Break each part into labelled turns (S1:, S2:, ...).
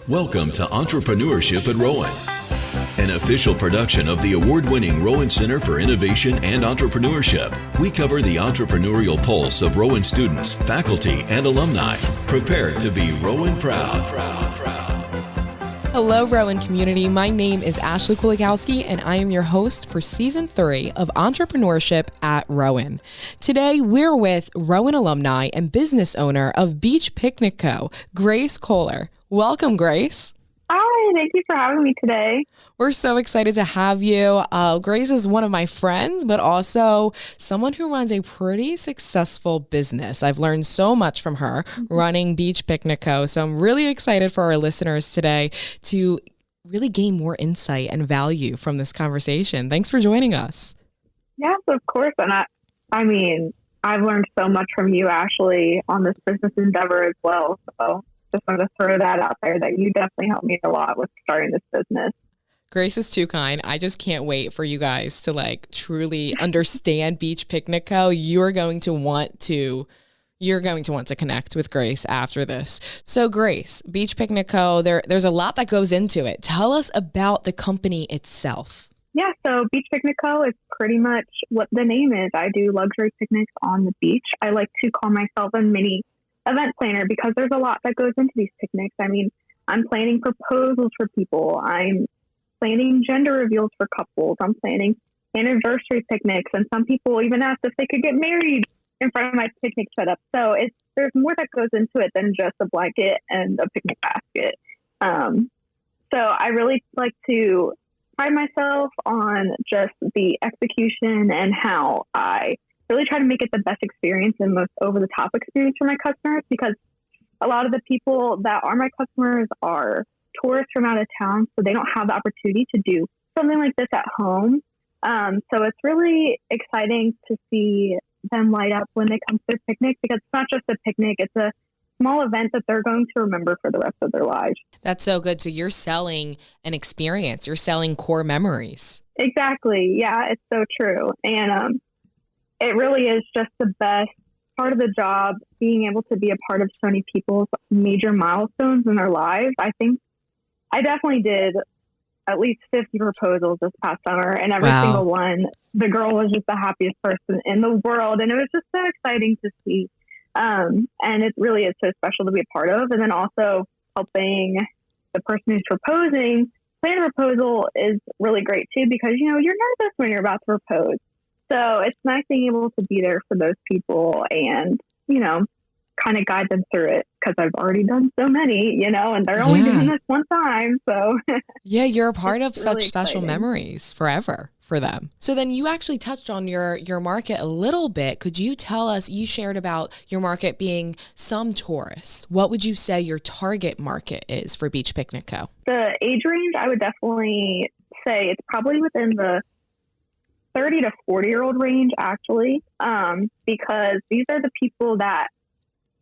S1: Welcome to Entrepreneurship at Rowan, an official production of the award-winning Rowan Center for Innovation and Entrepreneurship. We cover the entrepreneurial pulse of Rowan students, faculty, and alumni, prepared to be Rowan proud.
S2: Hello, Rowan community. My name is Ashley Kulikowski, and I am your host for Season 3 of Entrepreneurship at Rowan. Today, we're with Rowan alumni and business owner of Beach Picnic Co., Grace Koller. Welcome, Grace.
S3: Hi, thank you for having me today.
S2: We're so excited to have you. Grace is one of my friends, but also someone who runs a pretty successful business. I've learned so much from her running Beach Picnic Co. So I'm really excited for our listeners today to really gain more insight and value from this conversation. Thanks for joining us.
S3: Yes, of course. And I've learned so much from you, Ashley, on this business endeavor as well. So just wanted to throw that out there that you definitely helped me a lot with starting this business.
S2: Grace is too kind. I just can't wait for you guys to truly understand Beach Picnic Co. You're going to want to connect with Grace after this. So Grace, Beach Picnic Co., there's a lot that goes into it. Tell us about the company itself.
S3: Yeah, so Beach Picnic Co. is pretty much what the name is. I do luxury picnics on the beach. I like to call myself a mini event planner because there's a lot that goes into these picnics. I'm planning proposals for people. I'm planning gender reveals for couples. I'm planning anniversary picnics. And some people even asked if they could get married in front of my picnic setup. So there's more that goes into it than just a blanket and a picnic basket. So I really like to pride myself on just the execution and how I really try to make it the best experience and most over-the-top experience for my customers, because a lot of the people that are my customers are tourists from out of town, so they don't have the opportunity to do something like this at home. So it's really exciting to see them light up when they come to their picnic, because it's not just a picnic, it's a small event that they're going to remember for the rest of their lives. That's
S2: so good. So you're selling an experience. You're selling core memories.
S3: Exactly. Yeah, it's so true. And it really is just the best part of the job, being able to be a part of so many people's major milestones in their lives. I think I definitely did at least 50 proposals this past summer, and every single one, the girl was just the happiest person in the world. And it was just so exciting to see. And it really is so special to be a part of. And then also helping the person who's proposing plan a proposal is really great too, because, you're nervous when you're about to propose. So it's nice being able to be there for those people and, kind of guide them through it, because I've already done so many, and they're only doing this one time. So
S2: yeah, you're a part of such special memories forever for them. So then you actually touched on your market a little bit. Could you tell us, you shared about your market being some tourists. What would you say your target market is for Beach Picnic Co.?
S3: The age range, I would definitely say it's probably within the 30 to 40-year-old range, actually, because these are the people that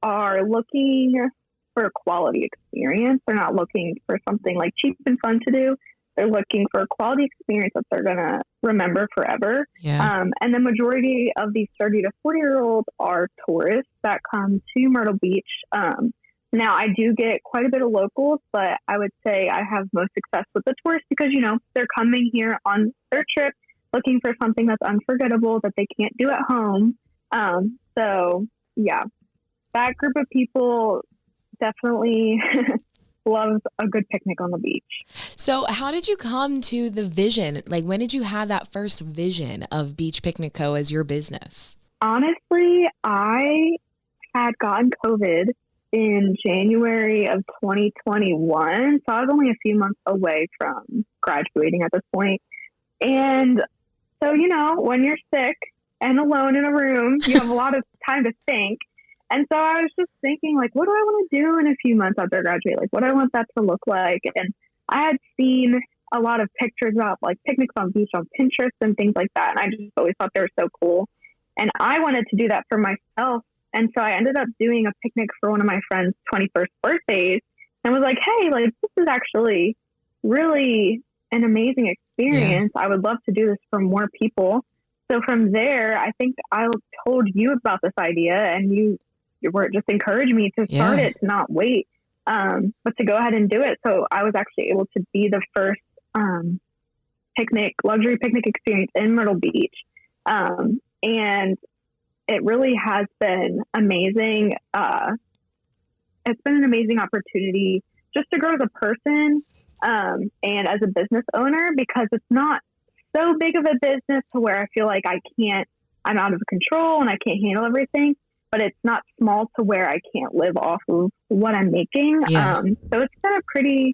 S3: are looking for a quality experience. They're not looking for something cheap and fun to do. They're looking for a quality experience that they're going to remember forever.
S2: Yeah.
S3: And the majority of these 30 to 40-year-olds are tourists that come to Myrtle Beach. Now, I do get quite a bit of locals, but I would say I have most success with the tourists because, they're coming here on their trip looking for something that's unforgettable that they can't do at home. So, yeah, that group of people definitely loves a good picnic on the beach.
S2: So how did you come to the vision? When did you have that first vision of Beach Picnic Co. as your business?
S3: Honestly, I had gotten COVID in January of 2021. So I was only a few months away from graduating at this point. And so, when you're sick and alone in a room, you have a lot of time to think. And so I was just thinking, what do I want to do in a few months after I graduate? What do I want that to look like? And I had seen a lot of pictures about picnics on beach on Pinterest and things like that. And I just always thought they were so cool. And I wanted to do that for myself. And so I ended up doing a picnic for one of my friend's 21st birthdays and was like, hey, this is actually really an amazing experience. Yeah. I would love to do this for more people. So from there, I think I told you about this idea and you were just encouraged me to start it, to not wait. but to go ahead and do it. So I was actually able to be the first luxury picnic experience in Myrtle Beach. And it really has been amazing. It's been an amazing opportunity just to grow as a person and as a business owner, because it's not so big of a business to where I feel like I'm out of control and I can't handle everything, but it's not small to where I can't live off of what I'm making.
S2: Yeah.
S3: So it's been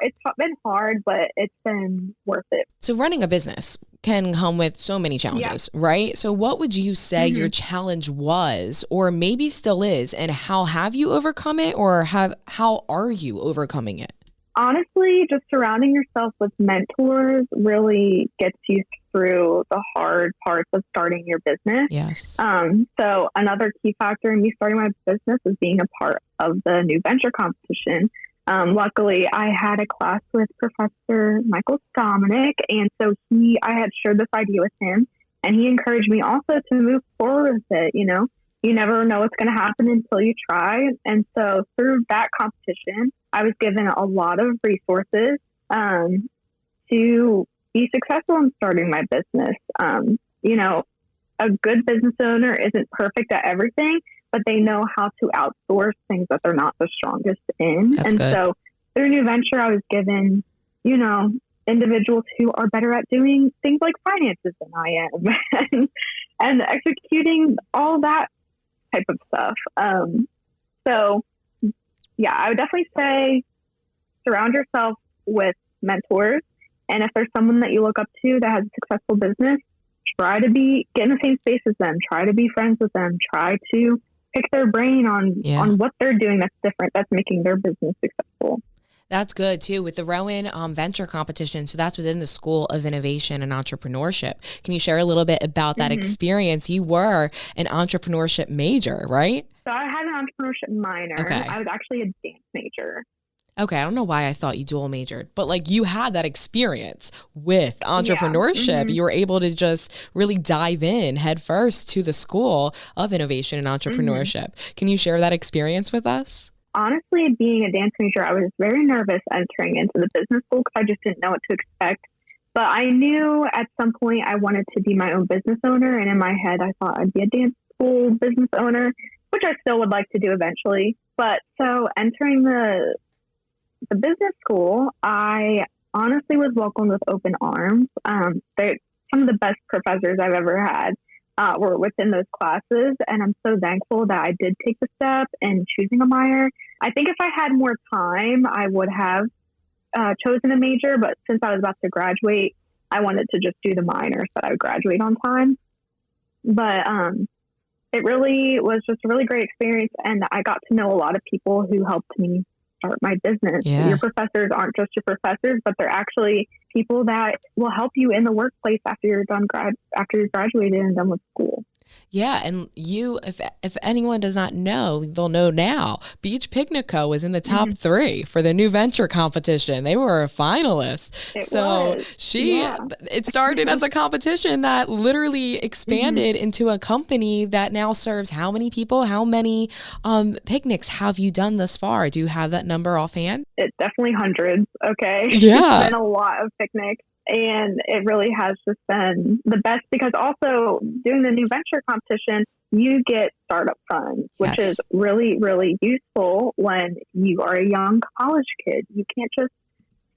S3: it's been hard, but it's been worth it.
S2: So running a business can come with so many challenges, right? So what would you say your challenge was, or maybe still is, and how have you overcome it, or how are you overcoming it?
S3: Honestly, just surrounding yourself with mentors really gets you through the hard parts of starting your business.
S2: Yes.
S3: So another key factor in me starting my business is being a part of the new venture competition. Luckily, I had a class with Professor Michael Dominic, and so I had shared this idea with him, and he encouraged me also to move forward with it. You never know what's going to happen until you try. And so through that competition, I was given a lot of resources to be successful in starting my business. A good business owner isn't perfect at everything, but they know how to outsource things that they're not the strongest in.
S2: That's
S3: and
S2: good.
S3: So through New Venture, I was given, individuals who are better at doing things like finances than I am and executing all that type of stuff. So yeah, I would definitely say surround yourself with mentors. And if there's someone that you look up to that has a successful business, try to get in the same space as them, try to be friends with them, try to pick their brain on what they're doing that's different, that's making their business successful.
S2: That's good too with the Rowan venture competition. So that's within the School of Innovation and Entrepreneurship. Can you share a little bit about that experience? You were an entrepreneurship major, right?
S3: So I had an entrepreneurship minor.
S2: Okay.
S3: I was actually a dance major.
S2: Okay, I don't know why I thought you dual majored, but like you had that experience with entrepreneurship. You were able to just really dive in head first to the School of Innovation and Entrepreneurship. Can you share that experience with us?
S3: Honestly, being a dance major, I was very nervous entering into the business school because I just didn't know what to expect. But I knew at some point I wanted to be my own business owner. And in my head, I thought I'd be a dance school business owner, which I still would like to do eventually. But so entering the business school, I honestly was welcomed with open arms. They're some of the best professors I've ever had were within those classes, and I'm so thankful that I did take the step in choosing a minor. I think if I had more time, I would have chosen a major, but since I was about to graduate, I wanted to just do the minor so that I would graduate on time. But it really was just a really great experience, and I got to know a lot of people who helped me start my business.
S2: Yeah.
S3: Your professors aren't just your professors, but they're actually people that will help you in the workplace after you're done after you've graduated and done with school.
S2: Yeah, and if anyone does not know, they'll know now. Beach Picnic Co. was in the top 3 for the new venture competition. They were a finalist. It started as a competition that literally expanded into a company that now serves how many people? How many picnics have you done thus far? Do you have that number offhand?
S3: It's definitely hundreds. Okay.
S2: Yeah.
S3: It's been a lot of picnics. And it really has just been the best because also doing the new venture competition, you get startup funds, which is really, really useful when you are a young college kid. You can't just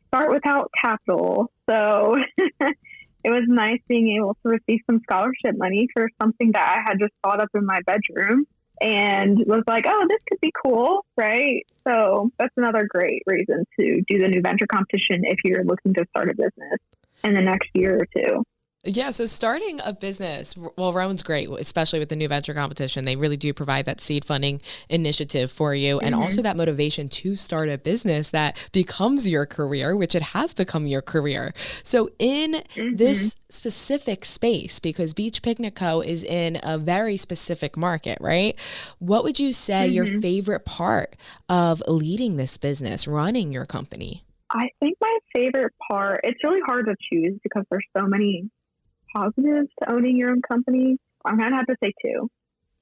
S3: start without capital. So it was nice being able to receive some scholarship money for something that I had just thought up in my bedroom and was like, oh, this could be cool, right? So that's another great reason to do the new venture competition if you're looking to start a business in the next year or two.
S2: Yeah, so starting a business, well, Rowan's great, especially with the new venture competition. They really do provide that seed funding initiative for you and also that motivation to start a business that becomes your career, which it has become your career. So in this specific space, because Beach Picnic Co. is in a very specific market, right? What would you say your favorite part of leading this business, running your company?
S3: I think my favorite part, it's really hard to choose because there's so many positives to owning your own company. I'm going to have to say 2.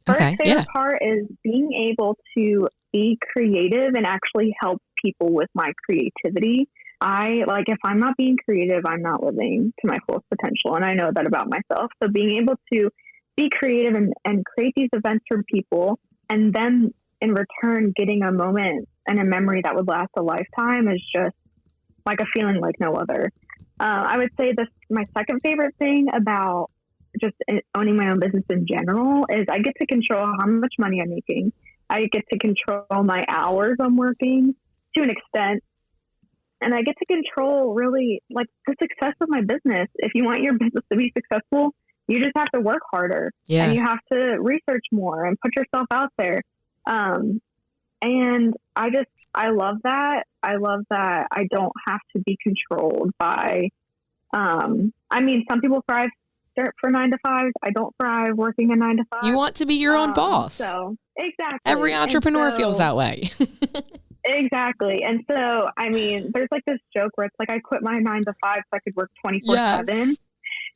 S3: First favorite part is being able to be creative and actually help people with my creativity. If I'm not being creative, I'm not living to my fullest potential. And I know that about myself. So being able to be creative and create these events for people, and then in return, getting a moment and a memory that would last a lifetime is just like a feeling like no other. I would say my second favorite thing about just owning my own business in general is I get to control how much money I'm making. I get to control my hours I'm working to an extent. And I get to control really like the success of my business. If you want your business to be successful, you just have to work harder and you have to research more and put yourself out there. And I love that. I love that I don't have to be controlled by, some people thrive for 9 to 5. I don't thrive working a 9 to 5.
S2: You want to be your own boss.
S3: So exactly.
S2: Every entrepreneur feels that way.
S3: Exactly. And so, there's like this joke where it's like, I quit my 9 to 5 so I could work 24/7.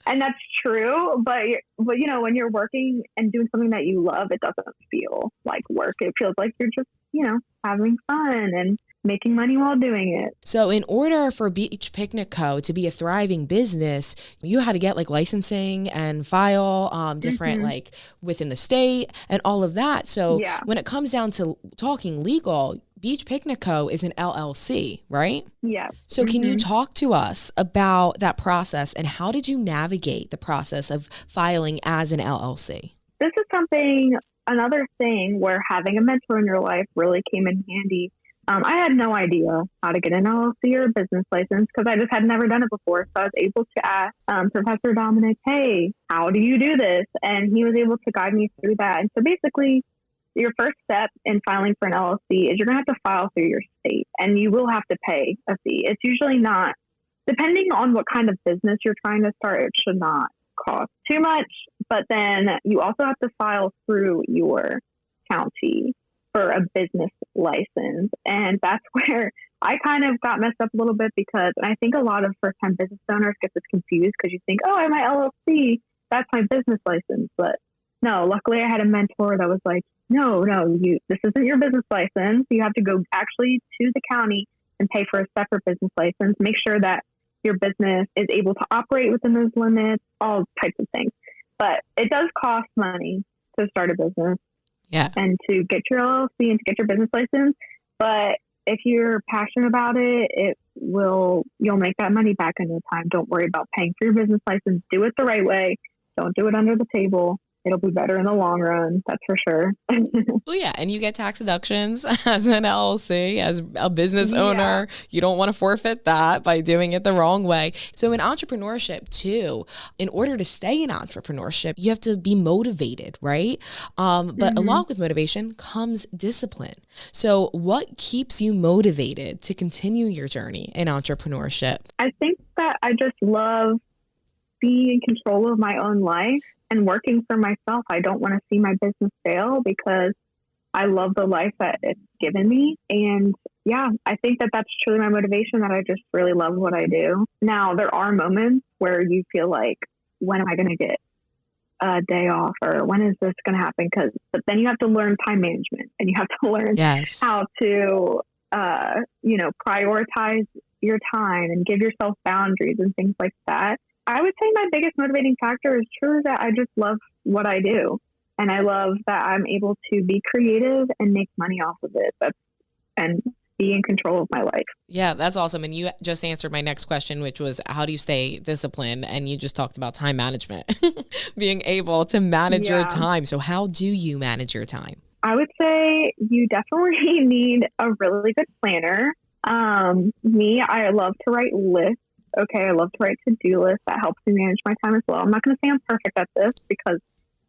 S3: And that's true. But when you're working and doing something that you love, it doesn't feel like work. It feels like you're just, having fun and making money while doing it.
S2: So in order for Beach Picnic Co. to be a thriving business, you had to get like licensing and file different like within the state and all of that. So when it comes down to talking legal, Beach Picnic Co. is an LLC, right?
S3: Yeah.
S2: So can you talk to us about that process and how did you navigate the process of filing as an LLC?
S3: This is another thing where having a mentor in your life really came in handy. I had no idea how to get an LLC or a business license because I just had never done it before. So I was able to ask Professor Dominic, hey, how do you do this? And he was able to guide me through that. And so basically, your first step in filing for an LLC is you're going to have to file through your state, and you will have to pay a fee. It's usually not, depending on what kind of business you're trying to start, it should not cost too much. But then you also have to file through your county for a business license. And that's where I kind of got messed up a little bit because I think a lot of first-time business owners get this confused because you think, oh, I'm my LLC, that's my business license. But no, luckily I had a mentor that was like, no, this isn't your business license. You have to go actually to the county and pay for a separate business license. Make sure that your business is able to operate within those limits, all types of things. But it does cost money to start a business and to get your LLC and to get your business license. But if you're passionate about it, you'll make that money back in no time. Don't worry about paying for your business license. Do it the right way. Don't do it under the table. It'll be better in the long run, that's for sure.
S2: Well, yeah, and you get tax deductions as an LLC, as a business owner. You don't want to forfeit that by doing it the wrong way. So in entrepreneurship too, in order to stay in entrepreneurship, you have to be motivated, right? But along with motivation comes discipline. So what keeps you motivated to continue your journey in entrepreneurship?
S3: I think that I just love being in control of my own life and working for myself. I don't want to see my business fail because I love the life that it's given me. And I think that that's truly my motivation, that I just really love what I do. Now, there are moments where you feel like, when am I going to get a day off, or when is this going to happen? But then you have to learn time management, and you have to learn how to, prioritize your time and give yourself boundaries and things like that. I would say my biggest motivating factor is truly that I just love what I do. And I love that I'm able to be creative and make money off of it and be in control of my life.
S2: Yeah, that's awesome. And you just answered my next question, which was, how do you stay disciplined? And you just talked about time management, being able to manage your time. So how do you manage your time?
S3: I would say you definitely need a really good planner. I love to write lists. I love to write to-do lists. That helps me manage my time as well. I'm not going to say I'm perfect at this because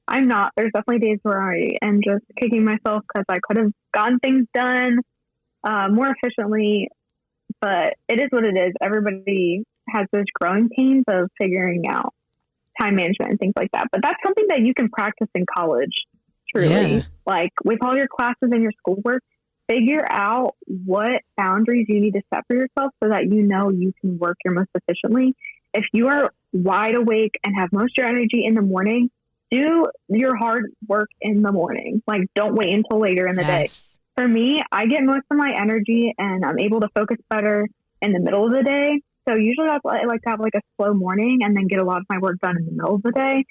S3: I'm not. There's definitely days where I am just kicking myself because I could have gotten things done more efficiently, but it is what it is. Everybody has those growing pains of figuring out time management and things like that. But that's something that you can practice in college, truly. Like with all your classes and your schoolwork, figure out what boundaries you need to set for yourself so that you know you can work your most efficiently. If you are wide awake and have most of your energy in the morning, do your hard work in the morning. Like, don't wait until later in the day. For me, I get most of my energy and I'm able to focus better in the middle of the day. So usually I like to have like a slow morning and then get a lot of my work done in the middle of the day.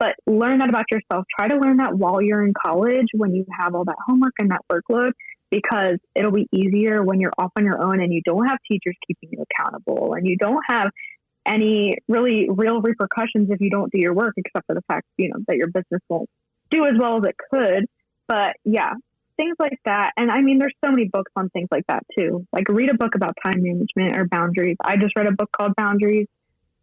S3: But learn that about yourself. Try to learn that while you're in college, when you have all that homework and that workload, because it'll be easier when you're off on your own and you don't have teachers keeping you accountable and you don't have any really real repercussions if you don't do your work, except for the fact, that your business won't do as well as it could. But yeah, things like that. And I mean, there's so many books on things like that too. Like read a book about time management or boundaries. I just read a book called Boundaries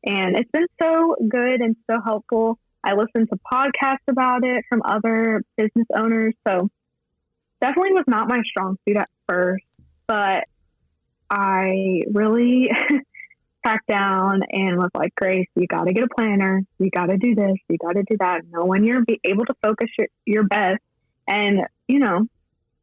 S3: and it's been so good and so helpful. I listened to podcasts about it from other business owners. So definitely was not my strong suit at first, but I really cracked down and was like, Grace, you got to get a planner. You got to do this. You got to do that. Know when you're able to focus your best and,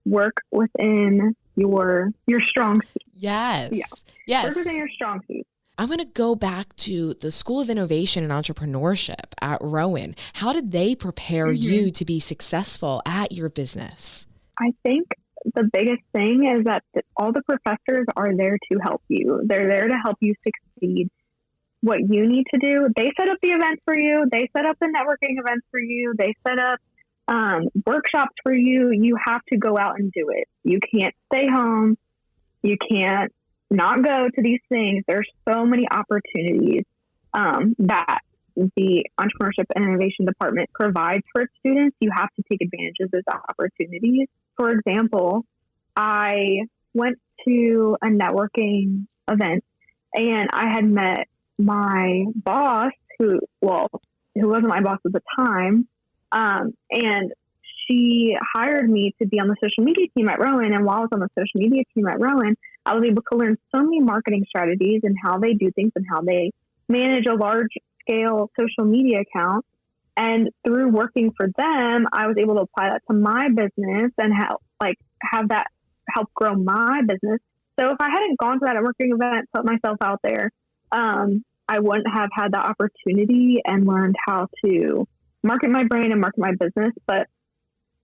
S3: work within your strong suit.
S2: Yes.
S3: Yeah.
S2: Yes.
S3: Work within your strong suit.
S2: I'm going to go back to the School of Innovation and Entrepreneurship at Rowan. How did they prepare you to be successful at your business?
S3: I think the biggest thing is that all the professors are there to help you. They're there to help you succeed. What you need to do, they set up the events for you. They set up the networking events for you. They set up workshops for you. You have to go out and do it. You can't stay home. You can't not go to these things. There's so many opportunities that the Entrepreneurship and Innovation Department provides for its students. You have to take advantage of those opportunities. For example, I went to a networking event and I had met my boss who wasn't my boss at the time. And she hired me to be on the social media team at Rowan. And while I was on the social media team at Rowan, I was able to learn so many marketing strategies and how they do things and how they manage a large scale social media account. And through working for them, I was able to apply that to my business and have that help grow my business. So if I hadn't gone to that networking event, put myself out there, I wouldn't have had the opportunity and learned how to market my brand and market my business. But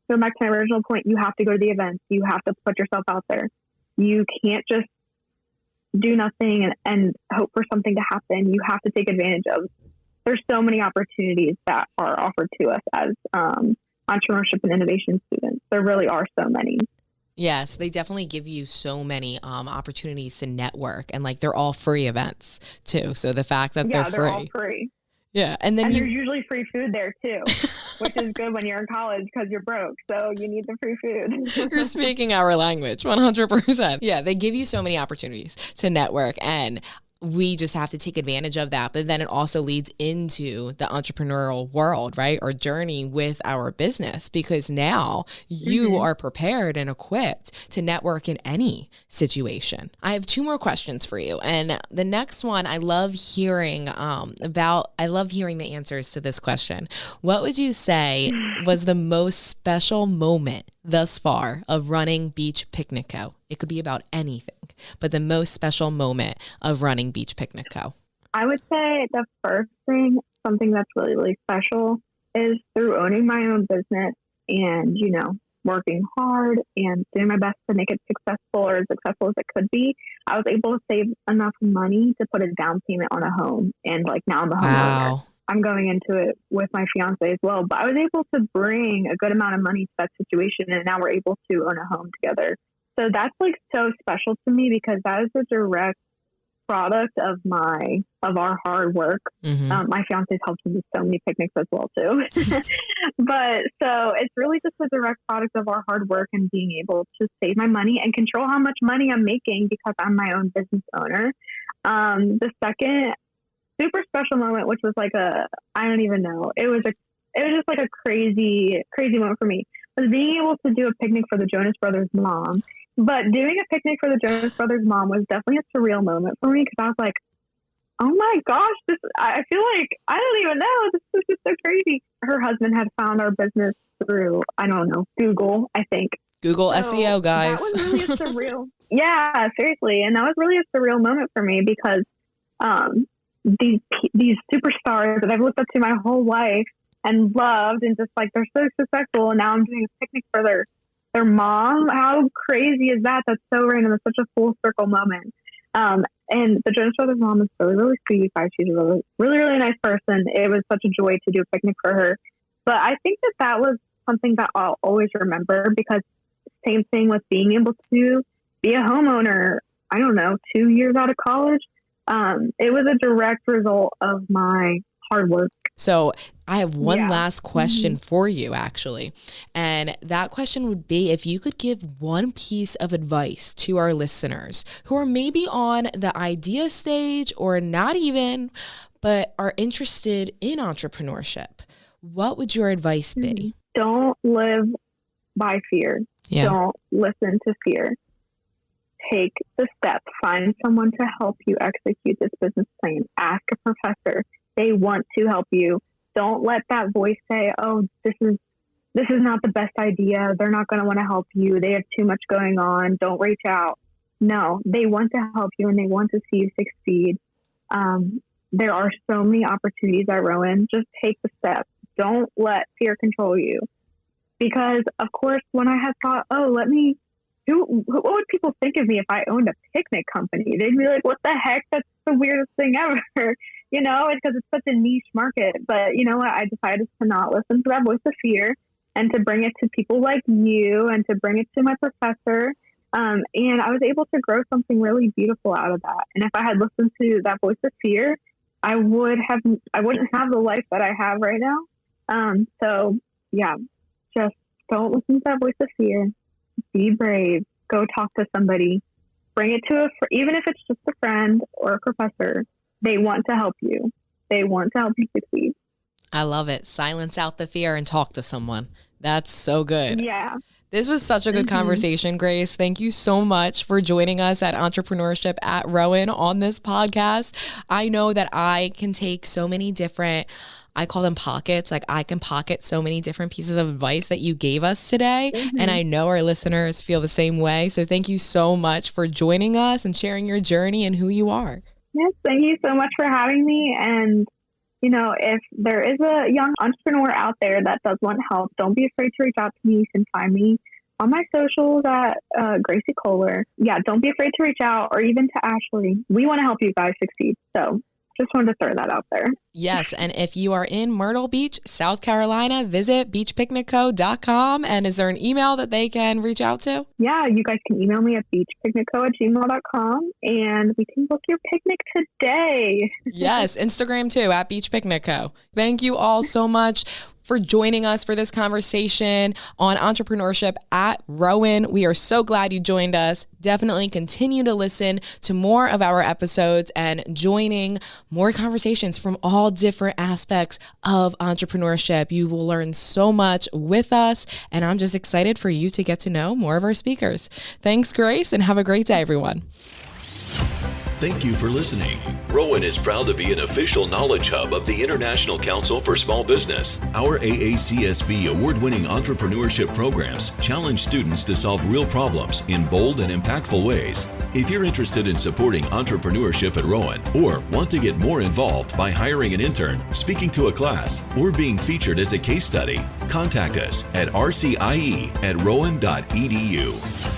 S3: going back to my original point, you have to go to the events. You have to put yourself out there. You can't just do nothing and hope for something to happen. You have to take advantage of. There's so many opportunities that are offered to us as entrepreneurship and innovation students. There really are so many.
S2: Yes, they definitely give you so many opportunities to network, and they're all free events too. So the fact that
S3: they're all free.
S2: Yeah, and then
S3: there's usually free food there too, which is good when you're in college because you're broke. So you need the free food.
S2: You're speaking our language, 100%. Yeah, they give you so many opportunities to network, and we just have to take advantage of that. But then it also leads into the entrepreneurial world, right? Or journey with our business, because now you are prepared and equipped to network in any situation. I have 2 more questions for you. And the next one, I love hearing the answers to this question. What would you say was the most special moment thus far of running Beach Picnic Co? It could be about anything, but the most special moment of running Beach Picnic Co.
S3: I would say the first thing, something that's really, really special, is through owning my own business and, working hard and doing my best to make it successful or as successful as it could be. I was able to save enough money to put a down payment on a home. And now I'm the homeowner. I'm going into it with my fiance as well, but I was able to bring a good amount of money to that situation, and now we're able to own a home together. So that's so special to me because that is a direct product of our hard work. My fiance's helped me with so many picnics as well too. But so it's really just a direct product of our hard work and being able to save my money and control how much money I'm making because I'm my own business owner. The second super special moment, which was I don't even know. It was just a crazy moment for me, was being able to do a picnic for the Jonas Brothers' mom. But doing a picnic for the Jonas Brothers' mom was definitely a surreal moment for me because I was like, oh my gosh, I feel like, I don't even know, this is just so crazy. Her husband had found our business through, I don't know, Google, I think.
S2: Google SEO, guys.
S3: That was really a surreal, yeah, seriously. And that was really a surreal moment for me because these superstars that I've looked up to my whole life and loved and just they're so successful, and now I'm doing a picnic for their their mom. How crazy is that? That's so random. It's such a full circle moment. And the Jonas Brothers' mom is really, really sweet, you guys. She's a really, really, really nice person. It was such a joy to do a picnic for her. But I think that was something that I'll always remember, because same thing with being able to be a homeowner, I don't know, 2 years out of college. It was a direct result of my hard work.
S2: So I have one last question for you, actually. And that question would be, if you could give one piece of advice to our listeners who are maybe on the idea stage or not even, but are interested in entrepreneurship, what would your advice be?
S3: Don't live by fear.
S2: Yeah.
S3: Don't listen to fear. Take the steps. Find someone to help you execute this business plan. Ask a professor. They want to help you. Don't let that voice say, oh, this is not the best idea. They're not going to want to help you. They have too much going on. Don't reach out. No, they want to help you and they want to see you succeed. There are so many opportunities at Rowan. Just take the steps. Don't let fear control you. Because, of course, when I had thought, what would people think of me if I owned a picnic company? They'd be like, what the heck? That's the weirdest thing ever. Because it's such a niche market. But you know what? I decided to not listen to that voice of fear and to bring it to people like you and to bring it to my professor. And I was able to grow something really beautiful out of that. And if I had listened to that voice of fear, I wouldn't have the life that I have right now. Just don't listen to that voice of fear. Be brave. Go talk to somebody. Bring it to even if it's just a friend or a professor. They want to help you. They want to help you succeed.
S2: I love it. Silence out the fear and talk to someone. That's so good.
S3: Yeah.
S2: This was such a good conversation, Grace. Thank you so much for joining us at Entrepreneurship at Rowan on this podcast. I know that I can take so many different, I call them pockets. Like, I can pocket so many different pieces of advice that you gave us today. And I know our listeners feel the same way. So thank you so much for joining us and sharing your journey and who you are.
S3: Yes, thank you so much for having me. And, if there is a young entrepreneur out there that does want help, don't be afraid to reach out to me. You can find me on my socials at Gracie Koller. Yeah, don't be afraid to reach out, or even to Ashley. We want to help you guys succeed. So just wanted to throw that out there.
S2: Yes. And if you are in Myrtle Beach, South Carolina, visit beachpicnicco.com. And is there an email that they can reach out to?
S3: Yeah, you guys can email me at beachpicnicco@gmail.com and we can book your picnic today.
S2: Yes. Instagram too, at beachpicnicco. Thank you all so much for joining us for this conversation on Entrepreneurship at Rowan. We are so glad you joined us. Definitely continue to listen to more of our episodes and joining more conversations from all different aspects of entrepreneurship. You will learn so much with us, and I'm just excited for you to get to know more of our speakers. Thanks, Grace, and have a great day, everyone.
S1: Thank you for listening. Rowan is proud to be an official knowledge hub of the International Council for Small Business. Our AACSB award-winning entrepreneurship programs challenge students to solve real problems in bold and impactful ways. If you're interested in supporting entrepreneurship at Rowan, or want to get more involved by hiring an intern, speaking to a class, or being featured as a case study, contact us at rcie@rowan.edu.